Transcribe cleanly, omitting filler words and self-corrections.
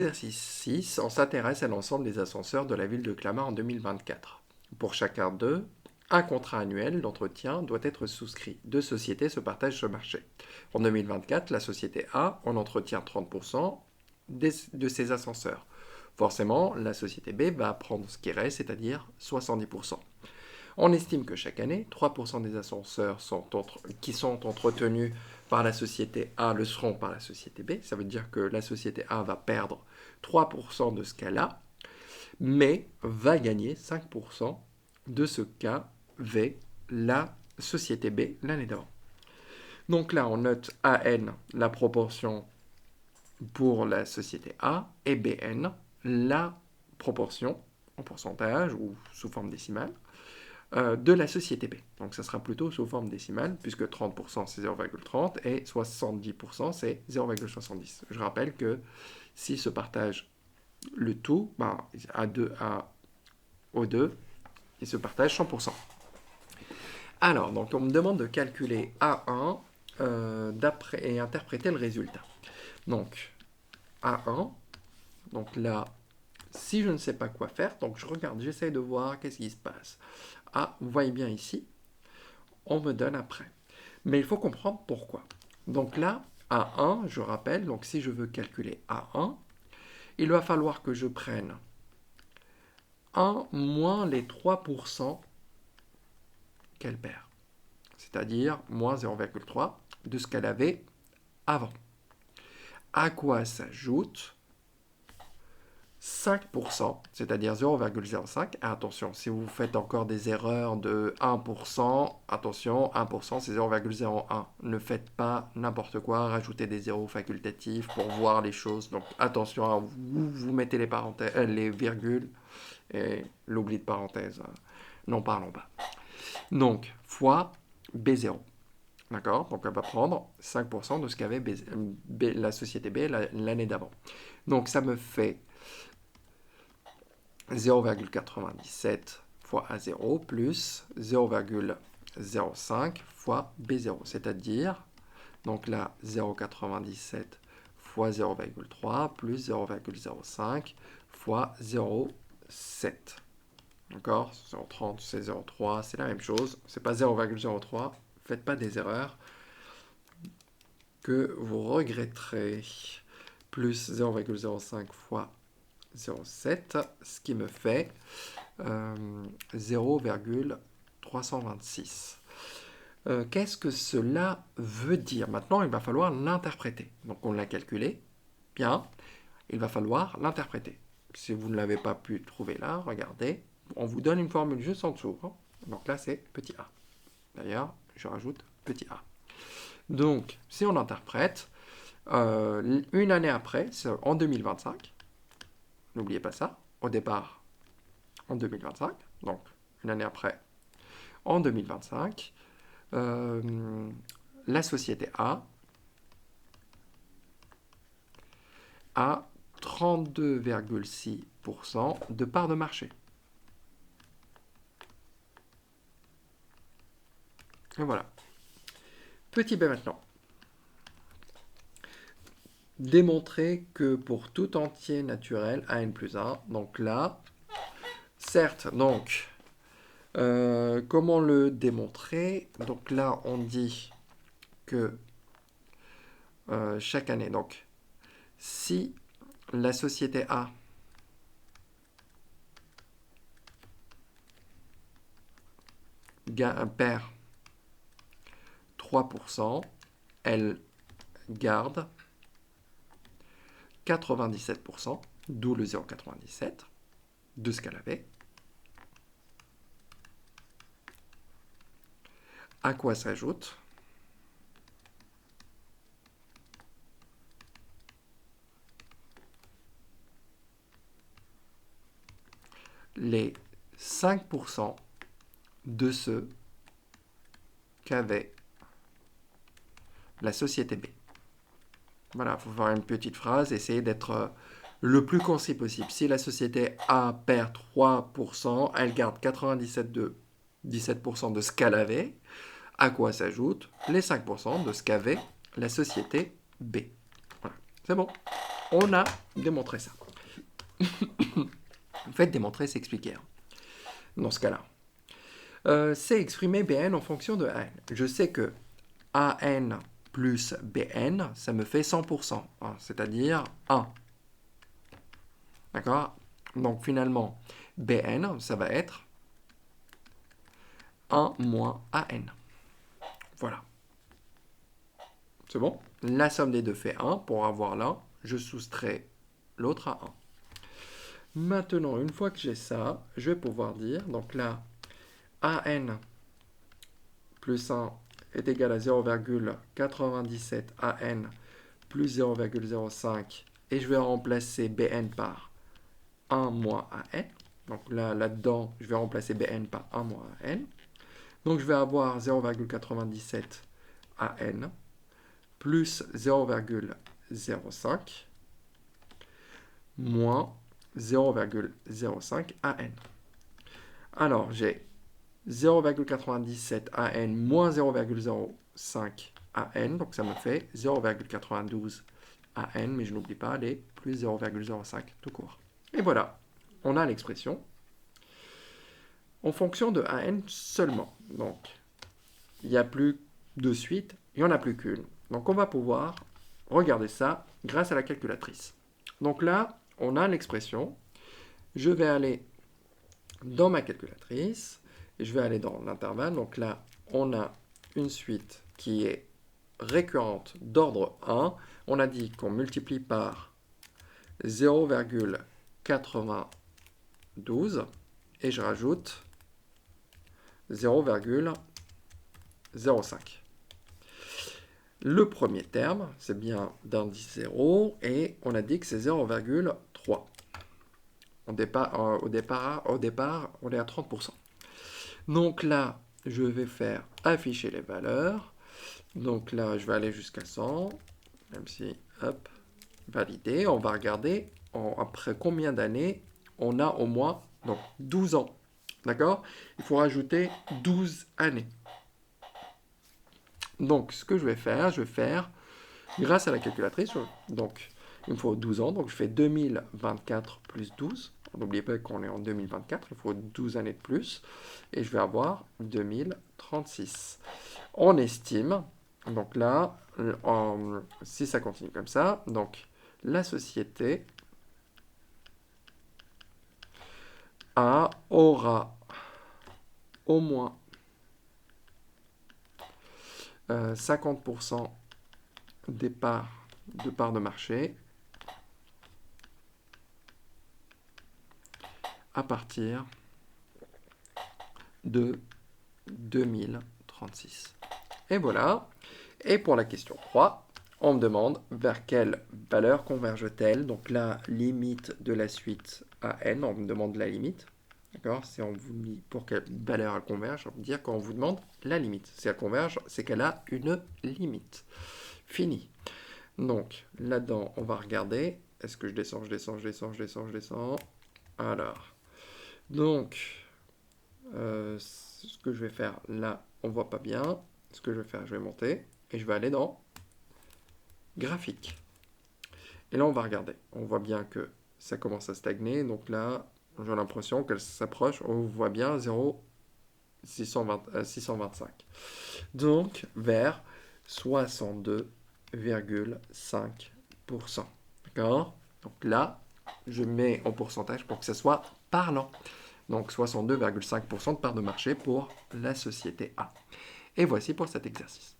Exercice 6, on s'intéresse à l'ensemble des ascenseurs de la ville de Clamart en 2024. Pour chacun d'eux, un contrat annuel d'entretien doit être souscrit. Deux sociétés se partagent ce marché. En 2024, la société A en entretient 30% de ses ascenseurs. Forcément, la société B va prendre ce qui reste, c'est-à-dire 70%. On estime que chaque année, 3% des ascenseurs qui sont entretenus par la société A le seront par la société B. Ça veut dire que la société A va perdre 3% de ce qu'elle a, mais va gagner 5% de ce qu'avait la société B l'année d'avant. Donc là, on note AN, la proportion pour la société A, et BN, la proportion en pourcentage ou sous forme décimale de la société B. Donc ça sera plutôt sous forme décimale, puisque 30% c'est 0,30 et 70% c'est 0,70. Je rappelle que s'ils se partagent le tout, aux deux, ils se partagent 100%. Alors, donc on me demande de calculer A1 et interpréter le résultat. Donc, A1, donc là, si je ne sais pas quoi faire, donc je regarde, j'essaie de voir qu'est-ce qui se passe. Ah, vous voyez bien ici, on me donne après. Mais il faut comprendre pourquoi. Donc là, A1, je rappelle, donc si je veux calculer A1, il va falloir que je prenne 1 moins les 3% qu'elle perd. C'est-à-dire moins 0,3 de ce qu'elle avait avant. À quoi s'ajoute 5%, c'est-à-dire 0,05. Attention, si vous faites encore des erreurs de 1%, attention, 1% c'est 0,01. Ne faites pas n'importe quoi, rajoutez des zéros facultatifs pour voir les choses. Donc attention, vous mettez les virgules et l'oubli de parenthèse. N'en parlons pas. Donc, fois B0. D'accord? Donc, on va prendre 5% de ce qu'avait la société B l'année d'avant. Donc, ça me fait 0,97 fois A0 plus 0,05 fois B0. C'est-à-dire, donc là, 0,97 fois 0,3 plus 0,05 fois 0,7. D'accord? 0,30, c'est 0,3, c'est la même chose. C'est pas 0,03. Faites pas des erreurs que vous regretterez. Plus 0,05 fois 0,7, ce qui me fait 0,326. Qu'est-ce que cela veut dire? Maintenant, il va falloir l'interpréter. Donc, on l'a calculé. Bien. Il va falloir l'interpréter. Si vous ne l'avez pas pu trouver là, regardez. On vous donne une formule juste en dessous. Hein. Donc là, c'est petit a. D'ailleurs, je rajoute petit a. Donc, si on interprète, une année après, en 2025, n'oubliez pas ça, au départ, en 2025, donc une année après, en 2025, la société A 32,6% de part de marché. Et voilà. Petit b maintenant. Démontrer que pour tout entier naturel, AN plus 1, donc là, certes, donc, comment le démontrer? Donc là, on dit que chaque année, donc, si la société A perd 3%, elle garde 97%, d'où le 0,97 de ce qu'elle avait. À quoi s'ajoute les 5% de ce qu'avait la société B. Voilà, il faut faire une petite phrase, essayer d'être le plus concis possible. Si la société A perd 3%, elle garde 97% de ce qu'elle avait, à quoi s'ajoutent les 5% de ce qu'avait la société B. Voilà, c'est bon. on a démontré ça. En fait, démontrer, c'est expliquer. Hein. Dans ce cas-là. C'est exprimer Bn en fonction de An. Je sais que An plus Bn, ça me fait 100%, hein, c'est-à-dire 1. D'accord? Donc finalement, Bn, ça va être 1 moins An. Voilà. C'est bon? La somme des deux fait 1. Pour avoir l'un, je soustrais l'autre à 1. Maintenant, une fois que j'ai ça, je vais pouvoir dire, donc là, An plus 1 est égal à 0,97 An plus 0,05 et je vais remplacer Bn par 1 moins An. Donc là-dedans, je vais remplacer Bn par 1 moins An. Donc je vais avoir 0,97 An plus 0,05 moins 0,05 An. Alors j'ai 0,97 An moins 0,05 An, donc ça me fait 0,92 An, mais je n'oublie pas les plus 0,05 tout court. Et voilà, on a l'expression en fonction de An seulement. Donc, il n'y a plus de suite, il n'y en a plus qu'une. Donc on va pouvoir regarder ça grâce à la calculatrice. Donc là, on a l'expression. Je vais aller dans ma calculatrice et je vais aller dans l'intervalle. Donc là, on a une suite qui est récurrente d'ordre 1. On a dit qu'on multiplie par 0,92 et je rajoute 0,05. Le premier terme, c'est bien d'indice 0 et on a dit que c'est 0,3. Au départ, on est à 30%. Donc là, je vais faire afficher les valeurs. Donc là, je vais aller jusqu'à 100, même si, hop, validé. On va regarder après combien d'années on a au moins, donc 12 ans. D'accord? Il faut rajouter 12 années. Donc, ce que je vais faire, grâce à la calculatrice, donc il me faut 12 ans, donc je fais 2024 plus 12. N'oubliez pas qu'on est en 2024, il faut 12 années de plus. Et je vais avoir 2036. On estime, donc là, si ça continue comme ça, donc la société aura au moins 50% des parts de marché à partir de 2036. Et voilà. Et pour la question 3, on me demande vers quelle valeur converge-t-elle. Donc la limite de la suite à n, on me demande la limite. D'accord? Si on vous dit pour quelle valeur elle converge, on veut dire qu'on vous demande la limite. Si elle converge, c'est qu'elle a une limite. Fini. Donc là-dedans, on va regarder. Est-ce que je descends? Alors, donc, ce que je vais faire là, on voit pas bien. Ce que je vais faire, je vais monter et je vais aller dans graphique. Et là, on va regarder. On voit bien que ça commence à stagner. Donc là, j'ai l'impression qu'elle s'approche. On voit bien 0,625. Donc, vers 62,5%. D'accord? Donc là, je mets en pourcentage pour que ça soit parlant. Donc 62,5% de part de marché pour la société A. Et voici pour cet exercice.